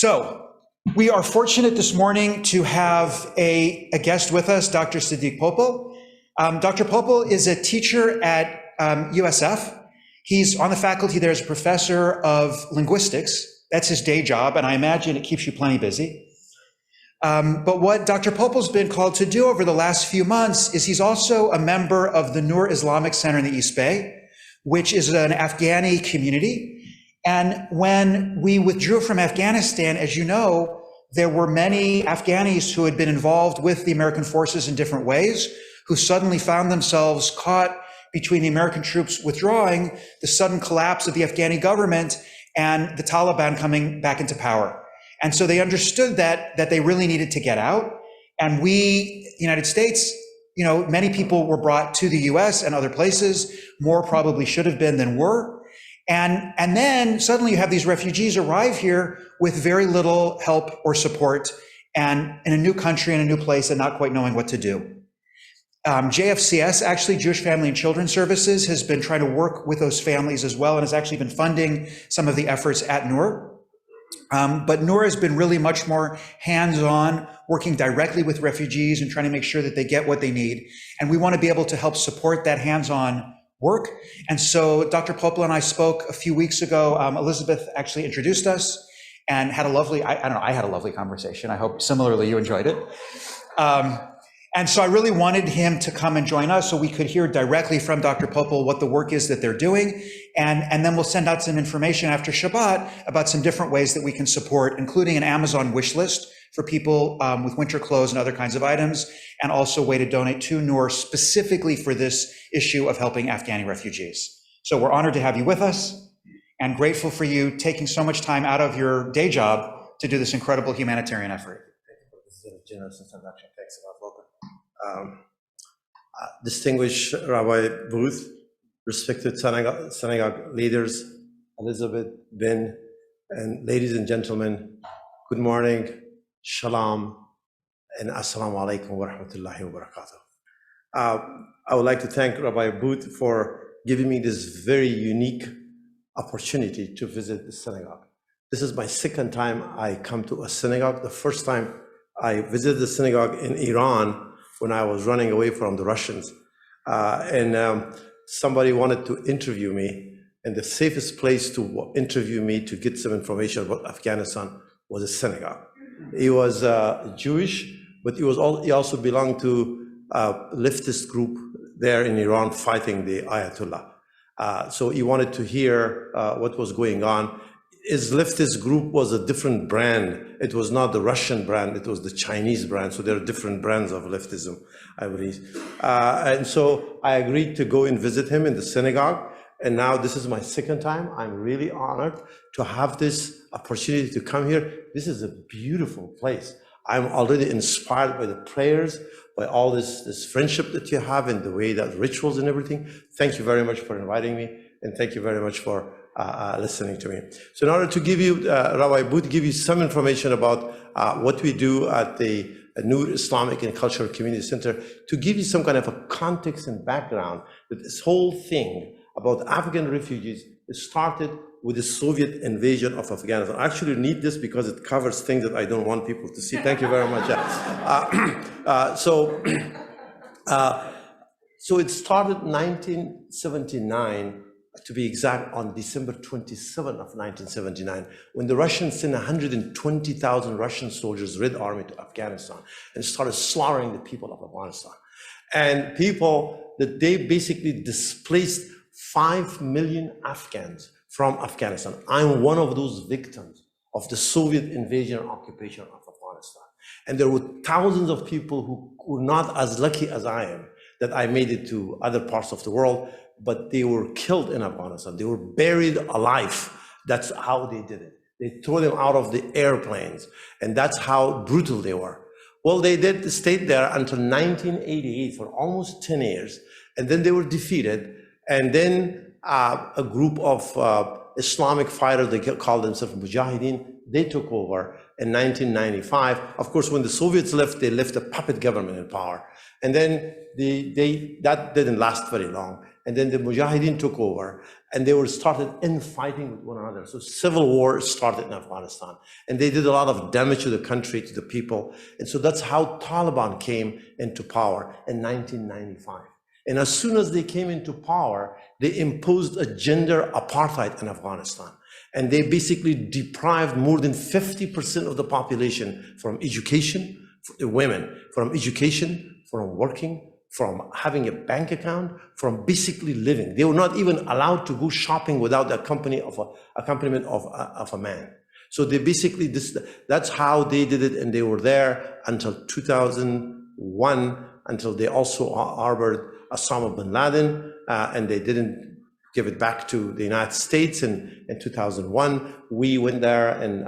So we are fortunate this morning to have a guest with us, Dr. Siddiq Popal. Dr. Popal is a teacher at USF. He's on the faculty there as a professor of linguistics. That's his day job, and I imagine it keeps you plenty busy. But what Dr. Popal's been called to do over the last few months is he's also a member of the Noor Islamic Center in the East Bay, which is an Afghani community. And when we withdrew from Afghanistan, as you know, there were many Afghanis who had been involved with the American forces in different ways, who suddenly found themselves caught between the American troops withdrawing, the sudden collapse of the Afghani government, and the Taliban coming back into power. And so they understood that they really needed to get out. And we, the United States, you know, many people were brought to the US and other places. More probably should have been than were. And then suddenly you have these refugees arrive here with very little help or support, and in a new country, in a new place, and not quite knowing what to do. JFCS, actually, Jewish Family and Children's Services, has been trying to work with those families as well, and has actually been funding some of the efforts at Noor. But Noor has been really much more hands-on, working directly with refugees and trying to make sure that they get what they need. And we want to be able to help support that hands-on work. And so Dr. Popal and I spoke a few weeks ago. Elizabeth actually introduced us and had a lovely, I had a lovely conversation. I hope similarly you enjoyed it. And so I really wanted him to come and join us so we could hear directly from Dr. Popal what the work is that they're doing. And then we'll send out some information after Shabbat about some different ways that we can support, including an Amazon wish list for people with winter clothes and other kinds of items, and also a way to donate to Noor specifically for this issue of helping Afghani refugees. So we're honored to have you with us and grateful for you taking so much time out of your day job to do this incredible humanitarian effort. This is a generous introduction. Thanks a lot. Welcome. Distinguished Rabbi Booth, respected synagogue leaders, Elizabeth, Ben, and ladies and gentlemen, good morning, shalom, and assalamu alaikum wa rahmatullahi wa barakatuh. I would like to thank Rabbi Booth for giving me this very unique opportunity to visit the synagogue. This is my second time I come to a synagogue. The first time I visited the synagogue in Iran when I was running away from the Russians. Somebody wanted to interview me, and the safest place to interview me to get some information about Afghanistan was a synagogue. He was Jewish, but he also belonged to a leftist group there in Iran fighting the Ayatollah. So he wanted to hear what was going on. His leftist group was a different brand. It was not the Russian brand, it was the Chinese brand. So there are different brands of leftism, I believe. And so I agreed to go and visit him in the synagogue. And now this is my second time. I'm really honored to have this opportunity to come here. This is a beautiful place. I'm already inspired by the prayers, by all this friendship that you have and the way that rituals and everything. Thank you very much for inviting me. And thank you very much for listening to me. So in order to give you, Rabbi Booth, give you some information about what we do at the Noor Islamic and Cultural Community Center, to give you some kind of a context and background that this whole thing about Afghan refugees started with the Soviet invasion of Afghanistan. I actually need this because it covers things that I don't want people to see. Thank you very much. So it started 1979, to be exact, on December 27 of 1979, when the Russians sent 120,000 Russian soldiers, Red Army, to Afghanistan and started slaughtering the people of Afghanistan. And people that they basically displaced 5 million Afghans from Afghanistan. I'm one of those victims of the Soviet invasion and occupation of Afghanistan. And there were thousands of people who were not as lucky as I am, that I made it to other parts of the world, but they were killed in Afghanistan. They were buried alive. That's how they did it. They threw them out of the airplanes, and that's how brutal they were. Well, they stayed there until 1988 for almost 10 years, and then they were defeated, and then a group of Islamic fighters, they called themselves Mujahideen, they took over in 1995. Of course, when the Soviets left, they left a puppet government in power. And then that didn't last very long. and then the Mujahideen took over, and they were started infighting with one another. So civil war started in Afghanistan, and they did a lot of damage to the country, to the people. And so that's how Taliban came into power in 1995. And as soon as they came into power, they imposed a gender apartheid in Afghanistan. And they basically deprived more than 50% of the population from education, women, from education, from working, from having a bank account, from basically living. They were not even allowed to go shopping without the accompaniment of a man. So they basically, that's how they did it, and they were there until 2001, until they also harbored Osama bin Laden, and they didn't give it back to the United States. In 2001, we went there and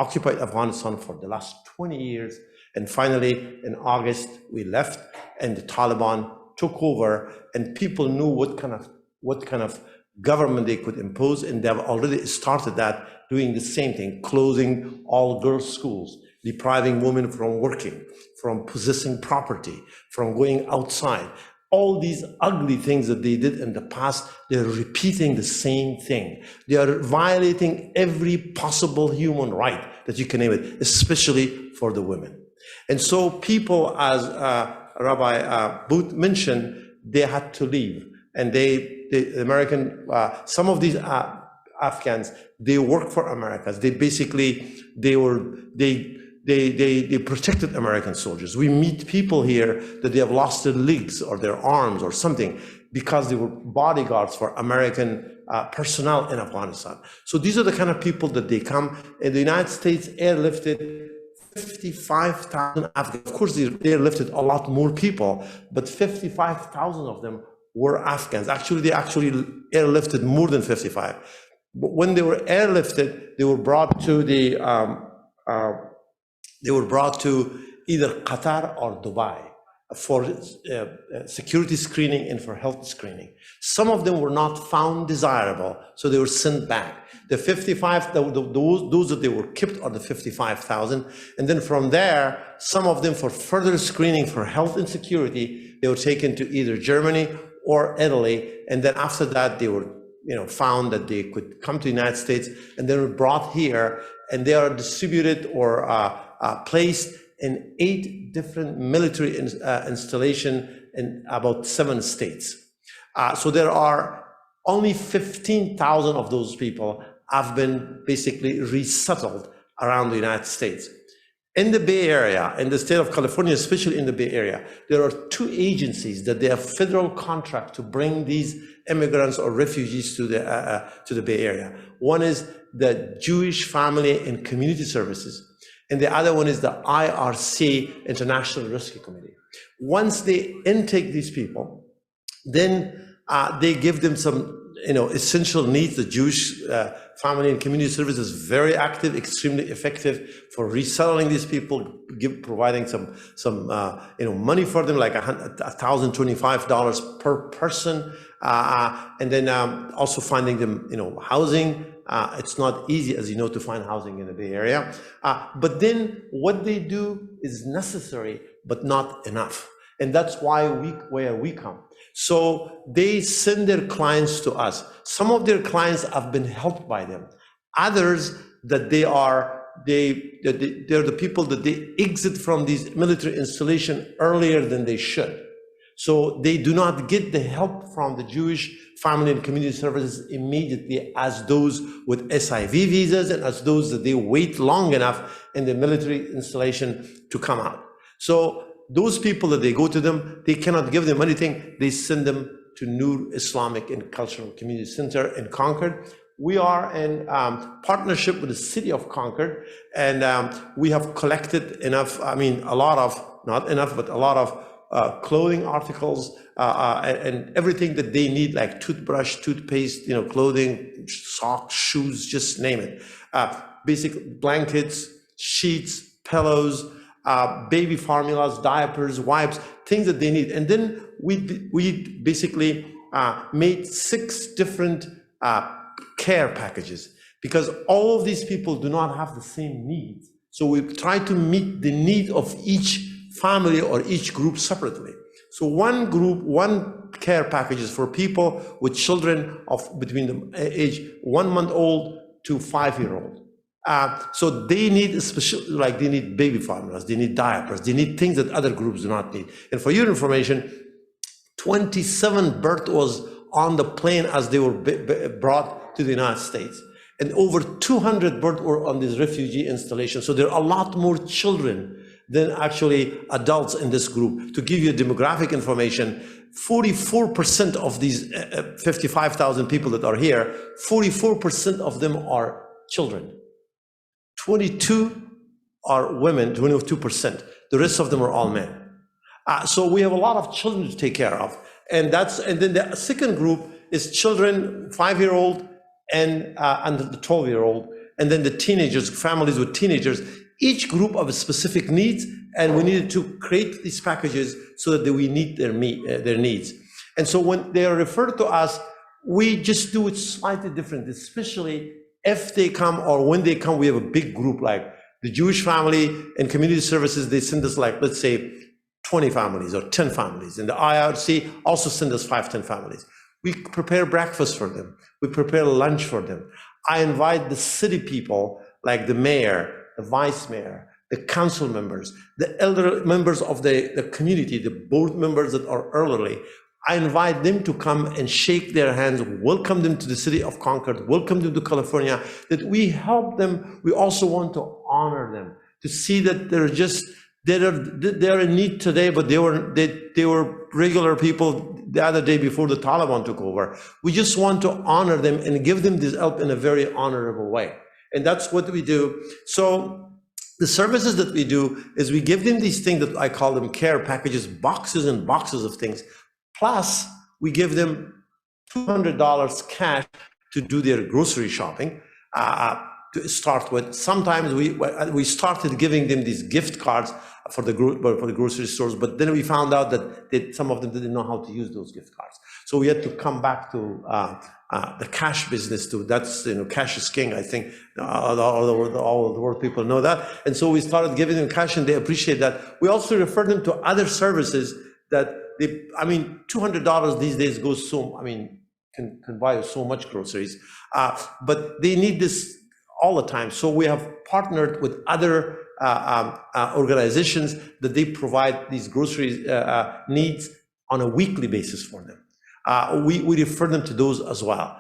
occupied Afghanistan for the last 20 years. And finally, in August, we left, and the Taliban took over, and people knew what kind of government they could impose, and they have already started that, doing the same thing, closing all girls' schools, depriving women from working, from possessing property, from going outside. All these ugly things that they did in the past, they're repeating the same thing. They are violating every possible human right that you can name it, especially for the women. And so people, as Rabbi Booth mentioned, they had to leave. And the American, some of these Afghans, they work for Americans. They basically, they protected American soldiers. We meet people here that they have lost their legs or their arms or something because they were bodyguards for American personnel in Afghanistan. So these are the kind of people that they come. And the United States airlifted 55,000 Afghans. Of course, they airlifted a lot more people, but 55,000 of them were Afghans. Actually, they airlifted more than 55. But when they were airlifted, they were brought to either Qatar or Dubai for security screening and for health screening. Some of them were not found desirable, so they were sent back. The 55, those that they were kept are the 55,000. And then from there, some of them for further screening for health and security, they were taken to either Germany or Italy. And then after that, they were found that they could come to the United States, and they were brought here, and they are distributed or placed in 8 different military installations in about 7 states. So there are only 15,000 of those people have been basically resettled around the United States. In the Bay Area, in the state of California, especially in the Bay Area, there are 2 agencies that they have federal contract to bring these immigrants or refugees to the Bay Area. One is the Jewish Family and Community Services, and the other one is the IRC, International Rescue Committee. Once they intake these people, then they give them some essential needs. The Jewish Family and Community Service is very active, extremely effective for resettling these people, providing some money for them, like $1,025 per person, and then also finding them housing. It's not easy, as you know, to find housing in the Bay Area. But then what they do is necessary, but not enough. And that's why where we come. So they send their clients to us. Some of their clients have been helped by them. Others that they're the people that they exit from these military installations earlier than they should. So they do not get the help from the Jewish Family and Community Services immediately as those with SIV visas and as those that they wait long enough in the military installation to come out. So those people that they go to them, they cannot give them anything. They send them to Nur Islamic and Cultural Community Center in Concord. We are in partnership with the city of Concord, and we have collected enough, not enough, but a lot of clothing articles and everything that they need, like toothbrush, toothpaste, clothing, socks, shoes, just name it. Basic blankets, sheets, pillows, baby formulas, diapers, wipes, things that they need. And then we basically made 6 different care packages, because all of these people do not have the same needs. So we try to meet the need of each family or each group separately. So one group, one care package is for people with children of between the age 1 month old to 5-year-old. So they need special, like they need baby formulas, they need diapers, they need things that other groups do not need. And for your information, 27 births was on the plane as they were brought to the United States. And over 200 births were on this refugee installation. So there are a lot more children than actually adults in this group. To give you demographic information, 44% of these 55,000 people that are here, 44% of them are children. 22 are women, 22%. The rest of them are all men. So we have a lot of children to take care of. And then the second group is children, 5-year-old and the 12-year-old, and then the teenagers, families with teenagers, each group of specific needs, and we needed to create these packages so that we meet their needs. And so when they are referred to us, we just do it slightly different, especially if they come or when they come, we have a big group like the Jewish family and community services, they send us like, let's say, 20 families or 10 families. And the IRC also send us 5-10 families. We prepare breakfast for them. We prepare lunch for them. I invite the city people like the mayor, the vice mayor, the council members, the elder members of the community, the board members that are elderly. I invite them to come and shake their hands, welcome them to the city of Concord, welcome them to California, that we help them. We also want to honor them, to see that they're in need today, but they were regular people the other day before the Taliban took over. We just want to honor them and give them this help in a very honorable way. And that's what we do. So the services that we do is we give them these things that I call them care packages, boxes and boxes of things. Plus, we give them $200 cash to do their grocery shopping. To start with, sometimes we started giving them these gift cards for the grocery stores, but then we found out that some of them didn't know how to use those gift cards. So we had to come back to the cash business too. That's, cash is king. I think all the world people know that. And so we started giving them cash, and they appreciate that. We also refer them to other services that $200 these days goes can buy so much groceries, but they need this all the time. So we have partnered with other organizations that they provide these grocery needs on a weekly basis for them. We refer them to those as well.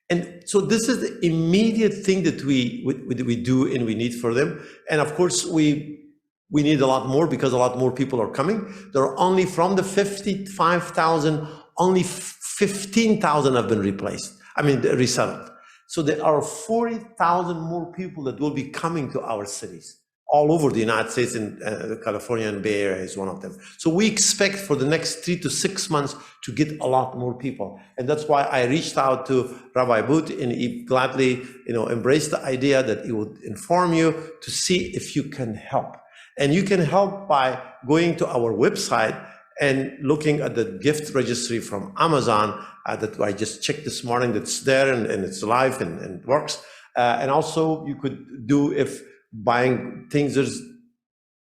And so this is the immediate thing that we do and we need for them. And of course, we need a lot more because a lot more people are coming. There are only from the 55,000, only 15,000 have been resettled. So there are 40,000 more people that will be coming to our cities all over the United States, and California and Bay Area is one of them. So we expect for the next 3 to 6 months to get a lot more people. And that's why I reached out to Rabbi Boot, and he gladly embraced the idea that he would inform you to see if you can help. And you can help by going to our website and looking at the gift registry from Amazon that I just checked this morning, that's there and it's live and works. And also you could do, if buying things is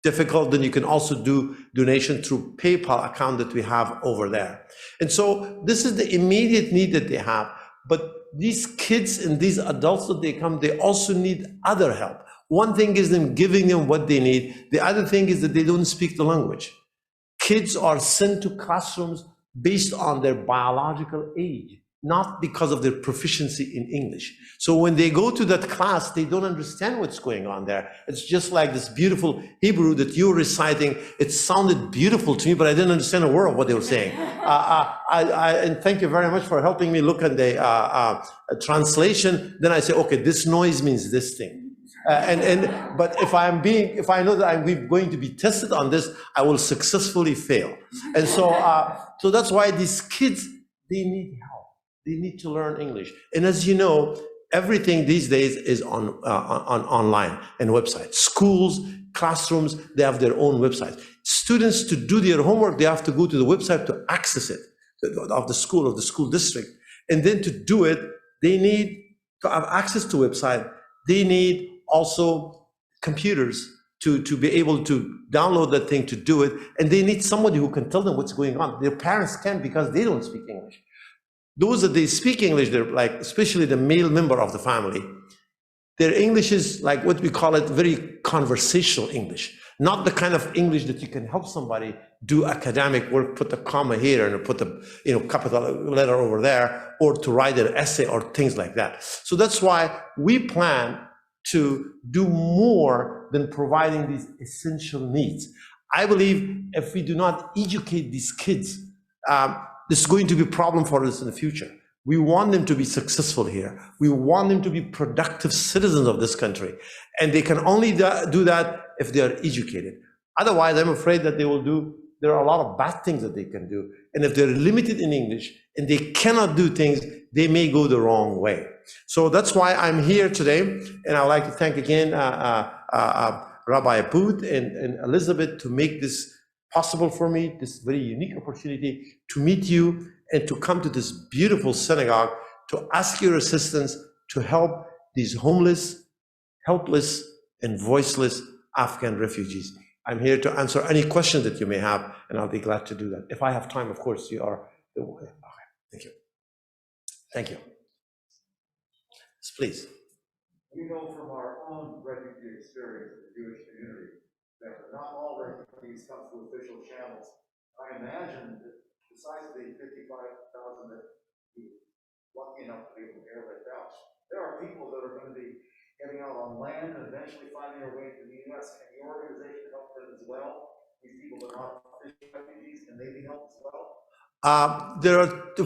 difficult, then you can also do donation through PayPal account that we have over there. And so this is the immediate need that they have. But these kids and these adults that they come, they also need other help. One thing is them giving them what they need. The other thing is that they don't speak the language. Kids are sent to classrooms based on their biological age, not because of their proficiency in English. So when they go to that class, they don't understand what's going on there. It's just like this beautiful Hebrew that you were reciting. It sounded beautiful to me, but I didn't understand a word of what they were saying. And thank you very much for helping me look at the translation. Then I say, okay, this noise means this thing. But if I know that I'm going to be tested on this, I will successfully fail. And so that's why these kids, they need help. They need to learn English. And as you know, everything these days is on online and websites. Schools, classrooms, they have their own websites. Students, to do their homework, they have to go to the website to access it, of the school district. And then to do it, they need to have access to website. They need also computers to be able to download that thing to do it, and they need somebody who can tell them what's going on. Their parents can't because they don't speak English. Those that they speak English, they're like, especially the male member of the family, their English is like what we call it, very conversational English, not the kind of English that you can help somebody do academic work, put a comma here and put a capital letter over there, or to write an essay or things like that. So that's why we plan to do more than providing these essential needs. I believe if we do not educate these kids, this is going to be a problem for us in the future. We want them to be successful here. We want them to be productive citizens of this country. And they can only do that if they are educated. Otherwise, I'm afraid that there are a lot of bad things that they can do. And if they're limited in English and they cannot do things, they may go the wrong way. So that's why I'm here today. And I would like to thank again Rabbi Booth and Elizabeth to make this possible for me, this very unique opportunity to meet you and to come to this beautiful synagogue to ask your assistance to help these homeless, helpless, and voiceless Afghan refugees. I'm here to answer any questions that you may have, and I'll be glad to do that. If I have time, of course, you are. Okay, thank you. Thank you. Yes, please. We know from our own refugee experience in the Jewish community that not all refugees come through official channels. I imagine that besides the 55,000 that we're lucky enough to be able to airlift out, there are people that are going to be getting out on land and eventually finding their way to the U.S. Can your organization help them as well? These people that are not official refugees, can they be helped as well?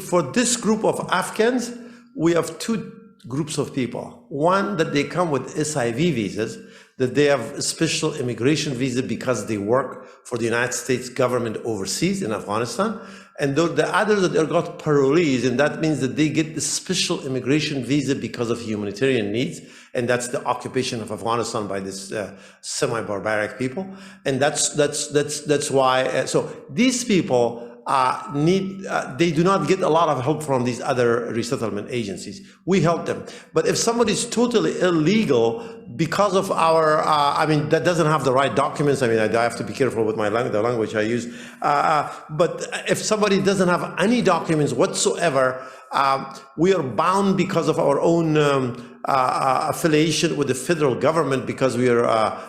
For this group of Afghans, we have two groups of people. One, that they come with SIV visas, that they have a special immigration visa because they work for the United States government overseas in Afghanistan. And the others that they got parolees, and that means that they get the special immigration visa because of humanitarian needs, and that's the occupation of Afghanistan by this semi-barbaric people. And that's why. So these people they do not get a lot of help from these other resettlement agencies. We help them. But if somebody is totally illegal because of our, that doesn't have the right documents, I have to be careful with my the language I use. But if somebody doesn't have any documents whatsoever, we are bound because of our own affiliation with the federal government, because we are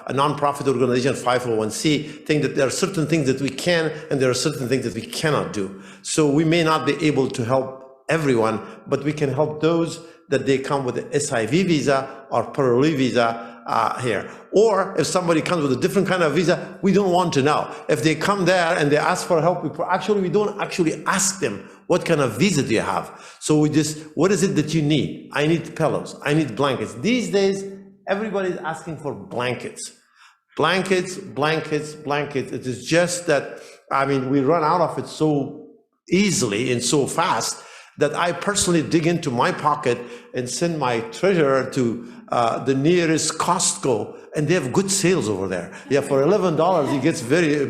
a non-profit organization, 501c, think that there are certain things that we can and there are certain things that we cannot do. So we may not be able to help everyone, but we can help those that they come with the SIV visa or parolee visa here. Or if somebody comes with a different kind of visa, we don't want to know. If they come there and they ask for help, we don't actually ask them, what kind of visa do you have? So we just, what is it that you need? I need pillows, I need blankets. These days, everybody's asking for blankets. Blankets, blankets, blankets. It is just that, we run out of it so easily and so fast that I personally dig into my pocket and send my treasurer to the nearest Costco, and they have good sales over there. Yeah, for $11, he gets very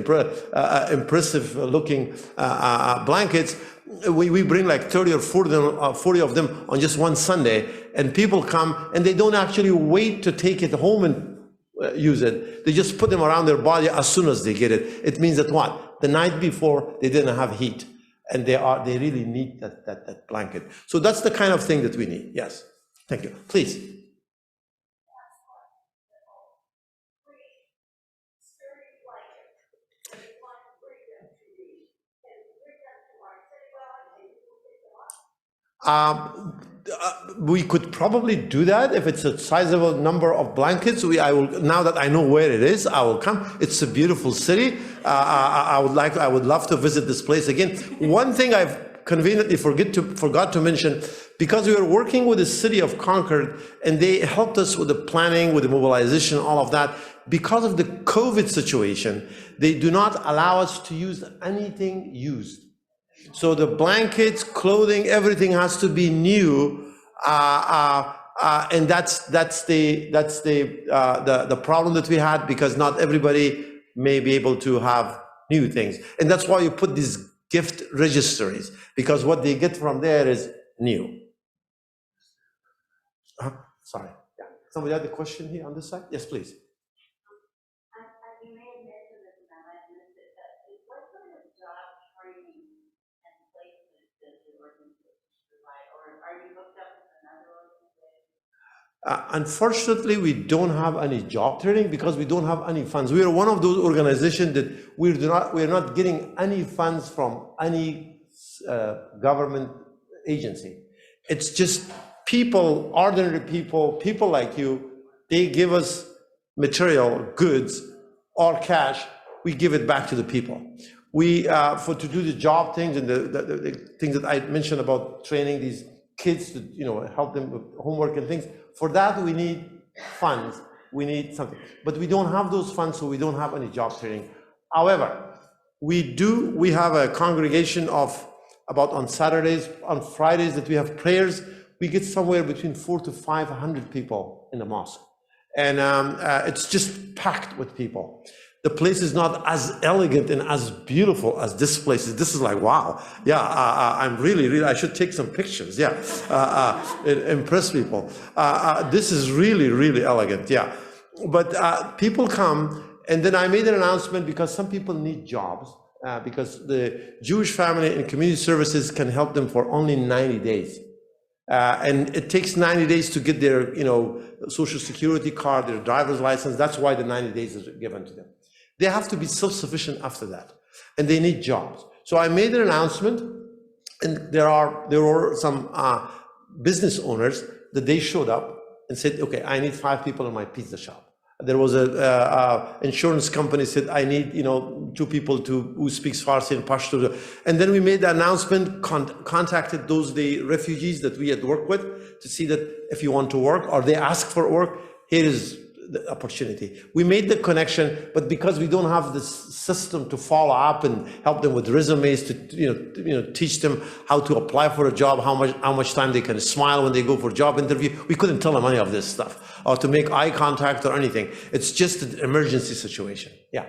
impressive looking blankets. We bring like 30 or 40 of them on just one Sunday, and people come and they don't actually wait to take it home and use it. They just put them around their body as soon as they get it. It means that what? The night before, they didn't have heat, and they really need that blanket. So that's the kind of thing that we need. Yes, thank you. Please. We could probably do that if it's a sizable number of blankets. Now that I know where it is, I will come. It's a beautiful city. I would love to visit this place again. One thing I've conveniently forgot to mention, because we were working with the city of Concord, and they helped us with the planning, with the mobilization, all of that. Because of the COVID situation, they do not allow us to use anything used. So the blankets, clothing, everything has to be new, and that's the problem that we had, because not everybody may be able to have new things, and that's why you put these gift registries, because what they get from there is new. Sorry, yeah. Somebody had a question here on this side? Yes, please. Unfortunately, we don't have any job training because we don't have any funds. We are one of those organizations that we're not getting any funds from any government agency. It's just people, ordinary people like you, they give us material, goods, or cash, we give it back to the people. We, to do the job things and the things that I mentioned about training these kids to, help them with homework and things, for that we need funds, we need something. But we don't have those funds, so we don't have any job training. However, we have a congregation of about on Saturdays, on Fridays that we have prayers, we get somewhere between 400 to 500 people in the mosque. And it's just packed with people. The place is not as elegant and as beautiful as this place is. This is like, wow. Yeah, I'm really, I should take some pictures. Yeah, impress people. This is really elegant. Yeah. But people come, and then I made an announcement because some people need jobs, because the Jewish Family and Community Services can help them for only 90 days. And it takes 90 days to get their, social security card, their driver's license. That's why the 90 days is given to them. They have to be self-sufficient after that, and they need jobs. So I made an announcement, and there were some business owners that they showed up and said, okay, I need 5 people in my pizza shop. There was a insurance company said, I need 2 people who speaks Farsi and Pashto. And then we made the announcement, contacted the refugees that we had worked with to see that if you want to work or they ask for work, here is the opportunity. We made the connection, but because we don't have this system to follow up and help them with resumes, to teach them how to apply for a job, how much time they can smile when they go for a job interview, we couldn't tell them any of this stuff, or to make eye contact or anything. It's just an emergency situation. Yeah.